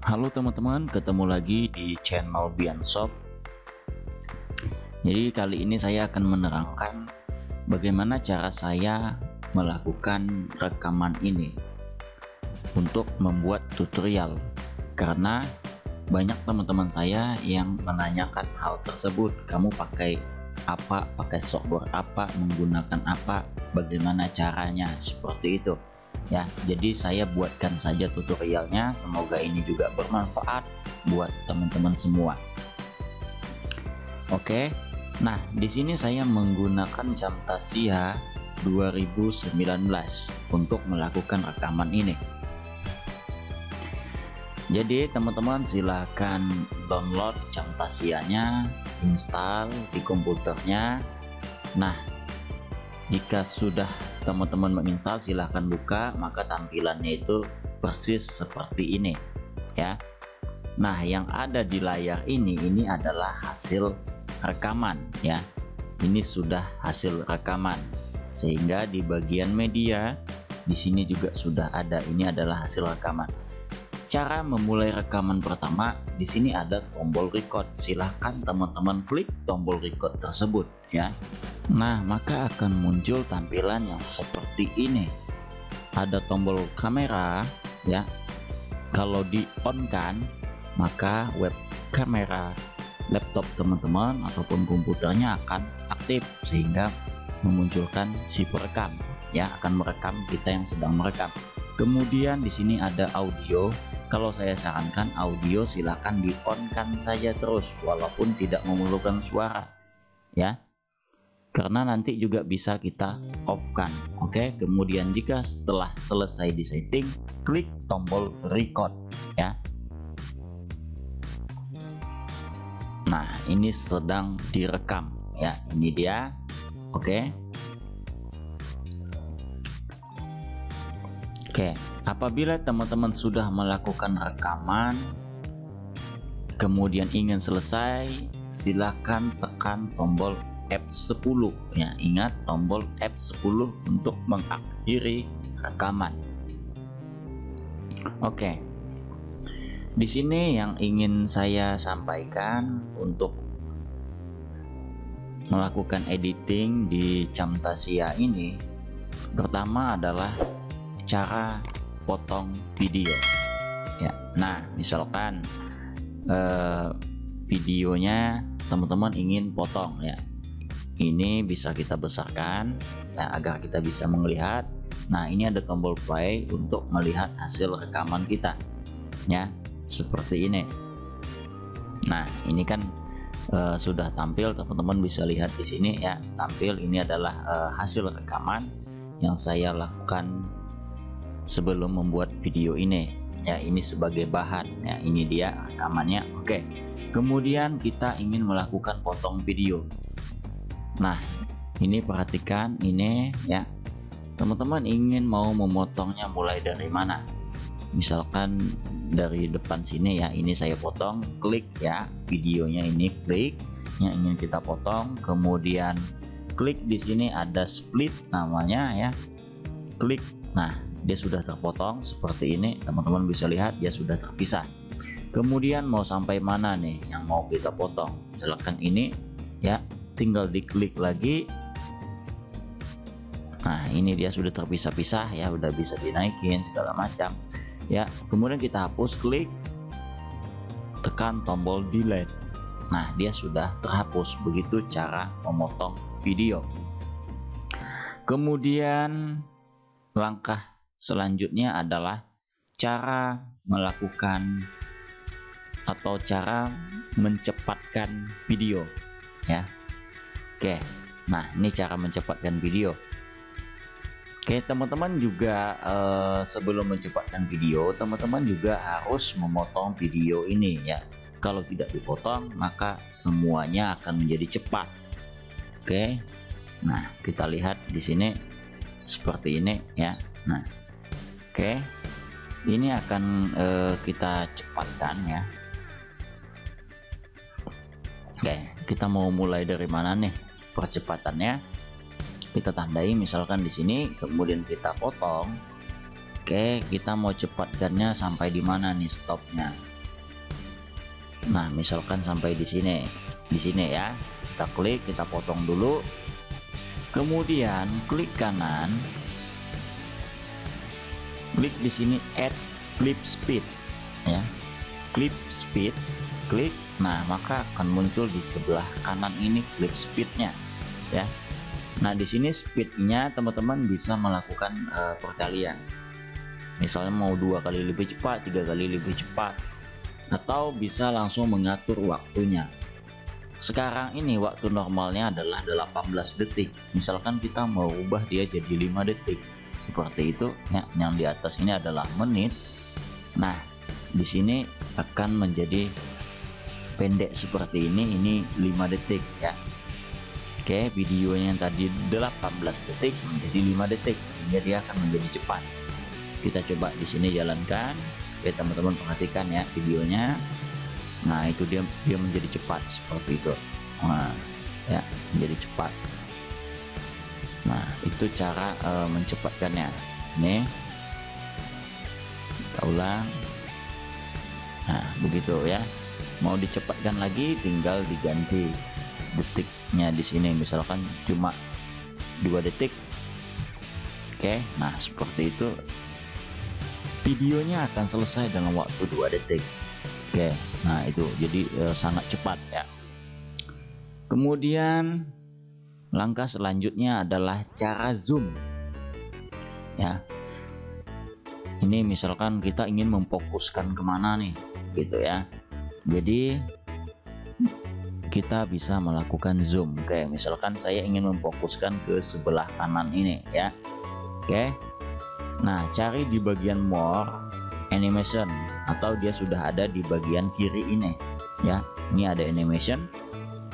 Halo teman-teman, ketemu lagi di channel Bianshop. Jadi kali ini saya akan menerangkan bagaimana cara saya melakukan rekaman ini untuk membuat tutorial, karena banyak teman-teman saya yang menanyakan hal tersebut. Kamu pakai apa, pakai software apa, menggunakan apa, bagaimana caranya, seperti itu ya. Jadi saya buatkan saja tutorialnya, semoga ini juga bermanfaat buat teman-teman semua. Oke, nah di sini saya menggunakan Camtasia 2019 untuk melakukan rekaman ini. Jadi teman-teman silahkan download Camtasianya, install di komputernya. Nah, jika sudah teman-teman menginstal, silahkan buka, maka tampilannya itu persis seperti ini ya. Nah, yang ada di layar ini adalah hasil rekaman ya. Ini sudah hasil rekaman, sehingga di bagian media di sini juga sudah ada. Ini adalah hasil rekaman. Cara memulai rekaman pertama, di sini ada tombol record. Silahkan teman-teman klik tombol record tersebut ya. Nah, maka akan muncul tampilan yang seperti ini. Ada tombol kamera ya. Kalau di on kan, maka web kamera laptop teman-teman ataupun komputernya akan aktif, sehingga memunculkan si perekam ya, akan merekam kita yang sedang merekam. Kemudian di sini ada audio. Kalau saya sarankan audio silahkan di on kan saja terus, walaupun tidak memerlukan suara ya, karena nanti juga bisa kita off kan. Oke, kemudian jika setelah selesai di setting, klik tombol record ya. Nah, ini sedang direkam ya, ini dia. Oke, apabila teman-teman sudah melakukan rekaman kemudian ingin selesai, silahkan tekan tombol F10 ya. Ingat tombol F10 untuk mengakhiri rekaman. Oke. Di sini yang ingin saya sampaikan untuk melakukan editing di Camtasia ini, pertama adalah cara potong video ya. Nah, misalkan videonya teman-teman ingin potong ya, ini bisa kita besarkan ya, agar kita bisa melihat. Nah, ini ada tombol play untuk melihat hasil rekaman kita ya, seperti ini. Nah, ini kan sudah tampil, teman-teman bisa lihat di sini ya, tampil. Ini adalah hasil rekaman yang saya lakukan sebelum membuat video ini ya. Ini sebagai bahan ya, ini dia rekamannya. Oke, kemudian kita ingin melakukan potong video. Nah, ini perhatikan ini ya, teman-teman ingin mau memotongnya mulai dari mana. Misalkan dari depan sini ya, ini saya potong, klik ya, videonya ini klik yang ingin kita potong, kemudian klik di sini ada split namanya ya, klik. Nah, dia sudah terpotong seperti ini, teman-teman bisa lihat dia sudah terpisah. Kemudian mau sampai mana nih yang mau kita potong, misalkan ini ya, tinggal diklik lagi. Nah, ini dia sudah terpisah-pisah ya, udah bisa dinaikin segala macam ya. Kemudian kita hapus, klik tekan tombol delete. Nah, dia sudah terhapus. Begitu cara memotong video. Kemudian langkah selanjutnya adalah cara melakukan atau cara mencepatkan video ya. Oke, nah ini cara mencepatkan video. Oke, teman-teman juga sebelum mencepatkan video, teman-teman juga harus memotong video ini ya. Kalau tidak dipotong, maka semuanya akan menjadi cepat. Oke, nah kita lihat di sini seperti ini ya. Nah, oke, ini akan kita cepatkan ya. Oke, kita mau mulai dari mana nih percepatannya? Kita tandai misalkan di sini, kemudian kita potong. Oke, kita mau cepatkannya sampai di mana nih stopnya? Nah, misalkan sampai di sini ya, kita klik, kita potong dulu, kemudian klik kanan, klik di sini add clip speed ya, clip speed, klik. Nah, maka akan muncul di sebelah kanan ini clip speednya ya. Nah, di sini speednya teman-teman bisa melakukan perkalian, misalnya mau 2 kali lebih cepat, 3 kali lebih cepat, atau bisa langsung mengatur waktunya. Sekarang ini waktu normalnya adalah 18 detik, misalkan kita mau ubah dia jadi 5 detik seperti itu ya. Yang di atas ini adalah menit. Nah, di sini akan menjadi pendek seperti ini 5 detik ya. Oke, videonya yang tadi 18 detik menjadi 5 detik, sehingga dia akan menjadi cepat. Kita coba di sini jalankan. Oke, teman-teman perhatikan ya videonya. Nah, itu dia menjadi cepat seperti itu. Nah, ya, menjadi cepat. Nah, itu cara mencepatkannya. Nih, kita ulang. Nah, begitu ya. Mau dicepatkan lagi, tinggal diganti detiknya di sini, misalkan cuma 2 detik. Oke, nah seperti itu. Videonya akan selesai dalam waktu 2 detik. Oke, nah itu jadi sangat cepat ya. Kemudian langkah selanjutnya adalah cara zoom ya. Ini misalkan kita ingin memfokuskan kemana nih gitu ya, jadi kita bisa melakukan zoom. Oke, misalkan saya ingin memfokuskan ke sebelah kanan ini ya. Oke, nah cari di bagian more animation, atau dia sudah ada di bagian kiri ini ya. Ini ada animation.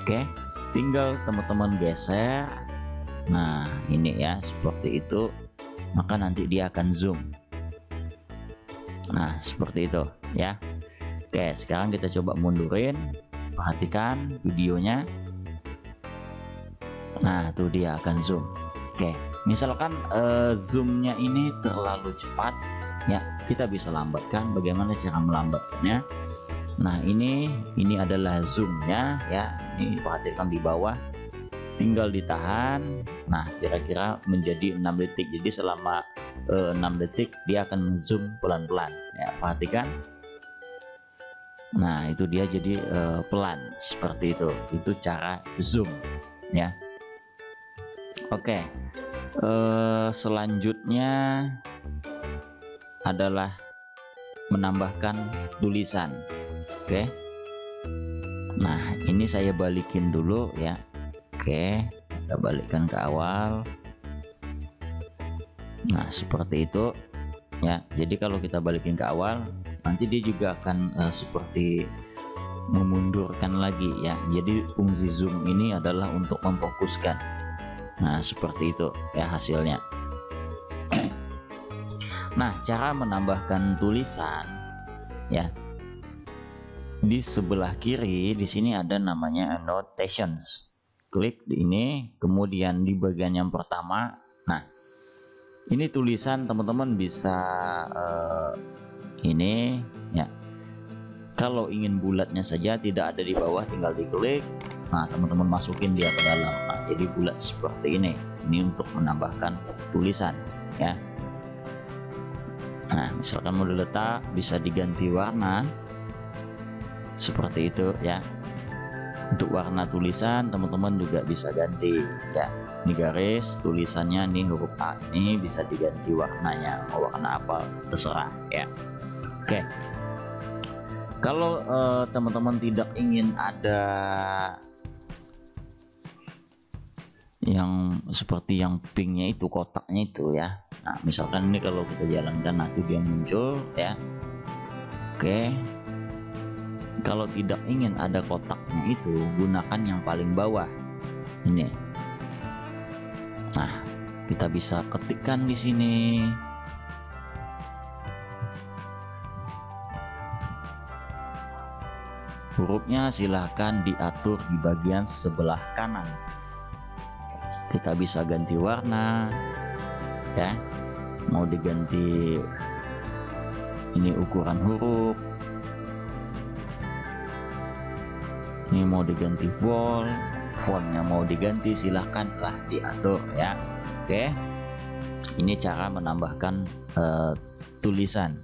Oke, tinggal teman-teman geser. Nah, ini ya seperti itu, maka nanti dia akan zoom. Nah, seperti itu ya. Oke, sekarang kita coba mundurin. Perhatikan videonya. Nah, tuh dia akan zoom. Oke, misalkan zoomnya ini terlalu cepat ya, kita bisa lambatkan. Bagaimana cara melambatkannya? Nah, ini adalah zoomnya ya. Ini perhatikan di bawah, tinggal ditahan. Nah, kira-kira menjadi 6 detik. Jadi selama 6 detik dia akan zoom pelan-pelan ya, perhatikan. Nah, itu dia jadi pelan seperti itu. Itu cara zoom ya. Oke, selanjutnya adalah menambahkan tulisan. Oke, nah ini saya balikin dulu ya. Oke, kita balikkan ke awal. Nah, seperti itu ya. Jadi kalau kita balikin ke awal, nanti dia juga akan seperti memundurkan lagi ya. Jadi fungsi zoom ini adalah untuk memfokuskan. Nah, seperti itu ya hasilnya. Nah, cara menambahkan tulisan ya. Di sebelah kiri di sini ada namanya annotations. Klik di ini, kemudian di bagian yang pertama. Nah, ini tulisan teman-teman bisa ini ya. Kalau ingin bulatnya saja, tidak ada di bawah, tinggal diklik. Nah, teman-teman masukin dia ke dalam. Nah, jadi bulat seperti ini. Ini untuk menambahkan tulisan ya. Nah, misalkan mau diletak, bisa diganti warna seperti itu ya. Untuk warna tulisan teman-teman juga bisa ganti ya. Ini garis tulisannya, nih huruf A, ini bisa diganti warnanya, mau warna apa terserah ya. Oke, kalau teman-teman tidak ingin ada yang seperti yang pinknya itu, kotaknya itu ya. Nah, misalkan ini kalau kita jalankan, nah itu dia muncul ya. Oke, kalau tidak ingin ada kotaknya itu, gunakan yang paling bawah ini. Nah, kita bisa ketikkan di sini. Hurufnya silahkan diatur di bagian sebelah kanan. Kita bisa ganti warna ya, mau diganti ini ukuran huruf. Ini mau diganti fontnya mau diganti, silahkanlah diatur ya. Oke, ini cara menambahkan tulisan.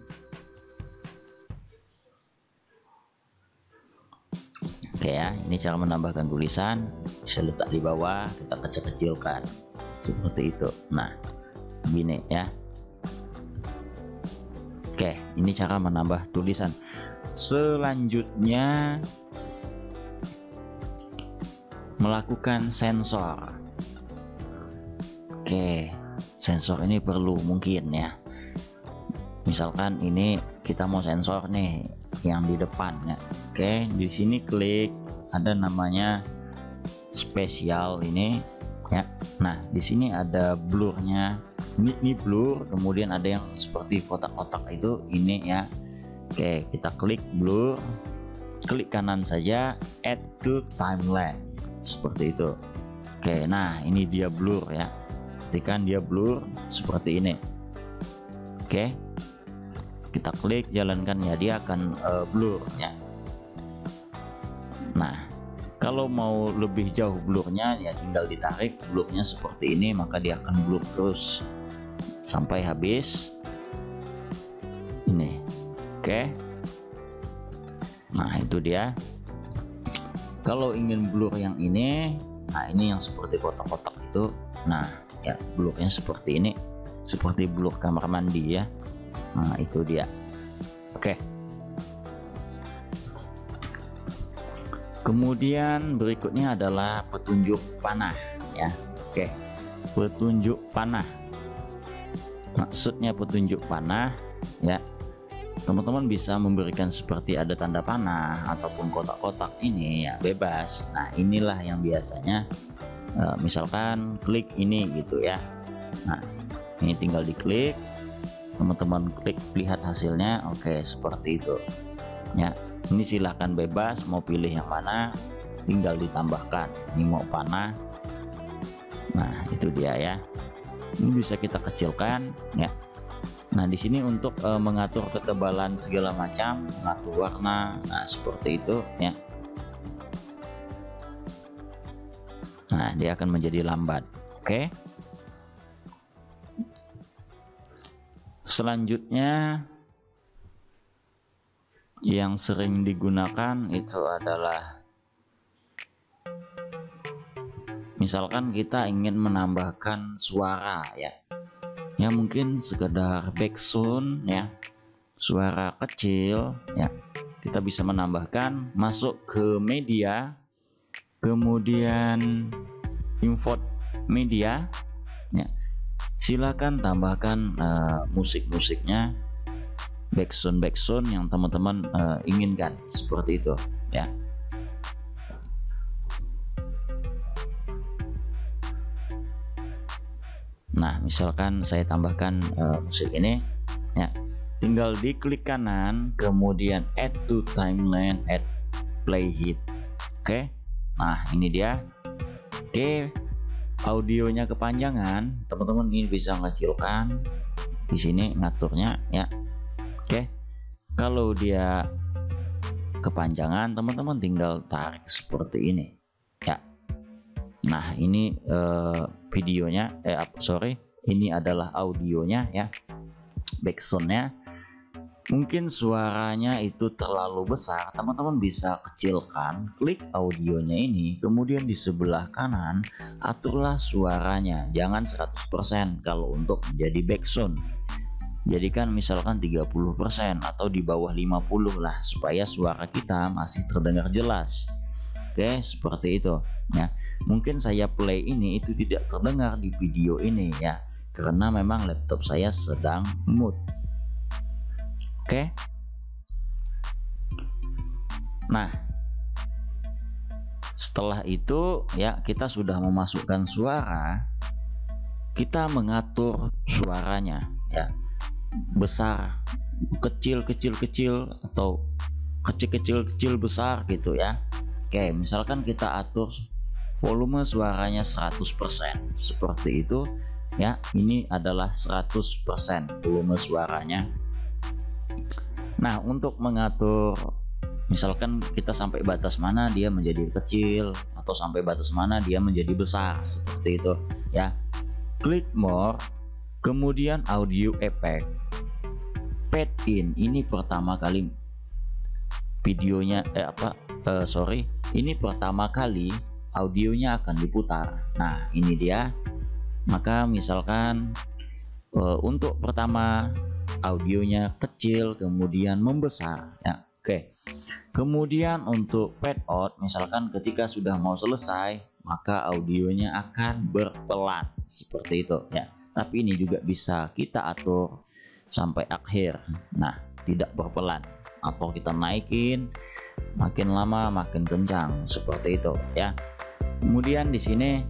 Oke ya, ini cara menambahkan tulisan. Bisa letak di bawah, kita kecil-kecilkan seperti itu. Nah, gini ya. Oke, ini cara menambah tulisan. Selanjutnya melakukan sensor. Oke, sensor ini perlu mungkin ya. Misalkan ini kita mau sensor nih yang di depan ya. Oke, di sini klik ada namanya spesial ini ya. Nah, di sini ada blurnya. Ini blur, kemudian ada yang seperti kotak-kotak itu ini ya. Oke, kita klik blur, klik kanan saja, add to timeline seperti itu. Oke, nah ini dia blur ya. Ketika dia blur seperti ini. Oke, kita klik jalankan ya, dia akan blur ya. Nah, kalau mau lebih jauh blurnya ya tinggal ditarik blurnya seperti ini, maka dia akan blur terus sampai habis ini. Oke, nah itu dia. Kalau ingin blur yang ini, nah ini yang seperti kotak-kotak itu, nah ya blurnya seperti ini, seperti blur kamar mandi ya. Nah itu dia. Oke, kemudian berikutnya adalah petunjuk panah ya. Oke, petunjuk panah. Maksudnya petunjuk panah ya, teman-teman bisa memberikan seperti ada tanda panah ataupun kotak-kotak ini ya, bebas. Nah inilah yang biasanya misalkan klik ini gitu ya. Nah ini tinggal diklik, teman-teman klik lihat hasilnya. Oke, seperti itu ya. Ini silahkan bebas mau pilih yang mana, tinggal ditambahkan. Ini mau panah. Nah itu dia ya. Ini bisa kita kecilkan ya. Nah di sini untuk mengatur ketebalan segala macam, mengatur warna, nah seperti itu ya. Nah dia akan menjadi lambat. Oke. Selanjutnya yang sering digunakan itu adalah misalkan kita ingin menambahkan suara ya. Ya mungkin sekedar background ya, suara kecil ya. Kita bisa menambahkan, masuk ke media, kemudian import media ya. Silakan tambahkan musik-musiknya, background yang teman-teman inginkan seperti itu ya. Nah misalkan saya tambahkan musik ini ya, tinggal diklik kanan kemudian add to timeline, add play hit. Oke, nah ini dia. Oke, audionya kepanjangan, teman-teman ini bisa ngecilkan di sini ngaturnya ya. Oke, kalau dia kepanjangan teman-teman tinggal tarik seperti ini ya. Nah ini videonya ini adalah audionya ya, backsoundnya. Mungkin suaranya itu terlalu besar, teman-teman bisa kecilkan, klik audionya ini, kemudian di sebelah kanan aturlah suaranya, jangan 100% kalau untuk menjadi backsound. Jadikan misalkan 30% atau di bawah 50 lah, supaya suara kita masih terdengar jelas. Oke, seperti itu ya. Mungkin saya play ini itu tidak terdengar di video ini ya, karena memang laptop saya sedang mute. Oke. Nah, setelah itu ya kita sudah memasukkan suara, kita mengatur suaranya ya, besar, kecil atau kecil besar gitu ya. Oke, misalkan kita atur volume suaranya 100% seperti itu ya. Ini adalah 100% volume suaranya. Nah untuk mengatur Misalkan kita sampai batas mana dia menjadi kecil, atau sampai batas mana dia menjadi besar, seperti itu ya. Klik more, kemudian audio effect, fade in. Ini pertama kali videonya ini pertama kali audionya akan diputar. Nah, ini dia. Maka misalkan untuk pertama audionya kecil kemudian membesar ya. Oke. Kemudian untuk fade out, misalkan ketika sudah mau selesai maka audionya akan berpelan seperti itu ya. Tapi ini juga bisa kita atur sampai akhir. Nah, tidak berpelan, atau kita naikin makin lama makin kencang seperti itu ya. Kemudian di sini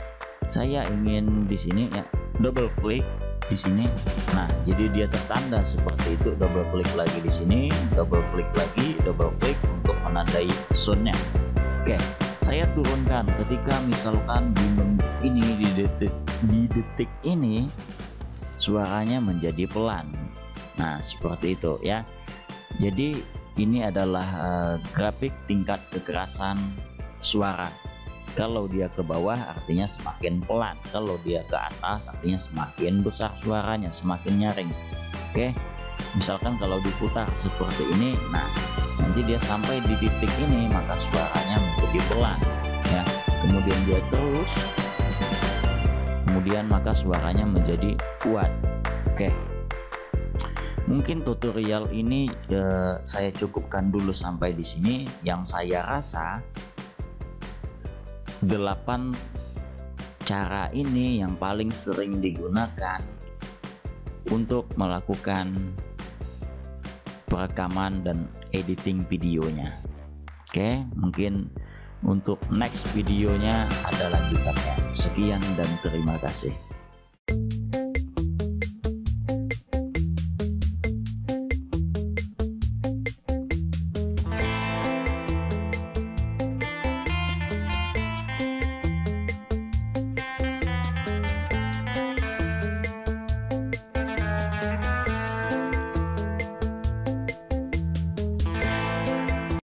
saya ingin di sini ya, double klik di sini. Nah, jadi dia tertanda seperti itu. Double klik lagi di sini, double klik lagi, double klik untuk menandai soundnya. Oke, saya turunkan ketika misalkan di detik ini suaranya menjadi pelan. Nah, seperti itu ya. Jadi ini adalah grafik tingkat kekerasan suara. Kalau dia ke bawah artinya semakin pelan, kalau dia ke atas artinya semakin besar suaranya, semakin nyaring. Oke, misalkan kalau diputar seperti ini, nah nanti dia sampai di titik ini maka suaranya menjadi pelan ya. Kemudian dia terus, kemudian maka suaranya menjadi kuat. Oke, mungkin tutorial ini saya cukupkan dulu sampai di sini. Yang saya rasa 8 cara ini yang paling sering digunakan untuk melakukan perekaman dan editing videonya. Oke, mungkin untuk next videonya ada lanjutannya. Sekian dan terima kasih.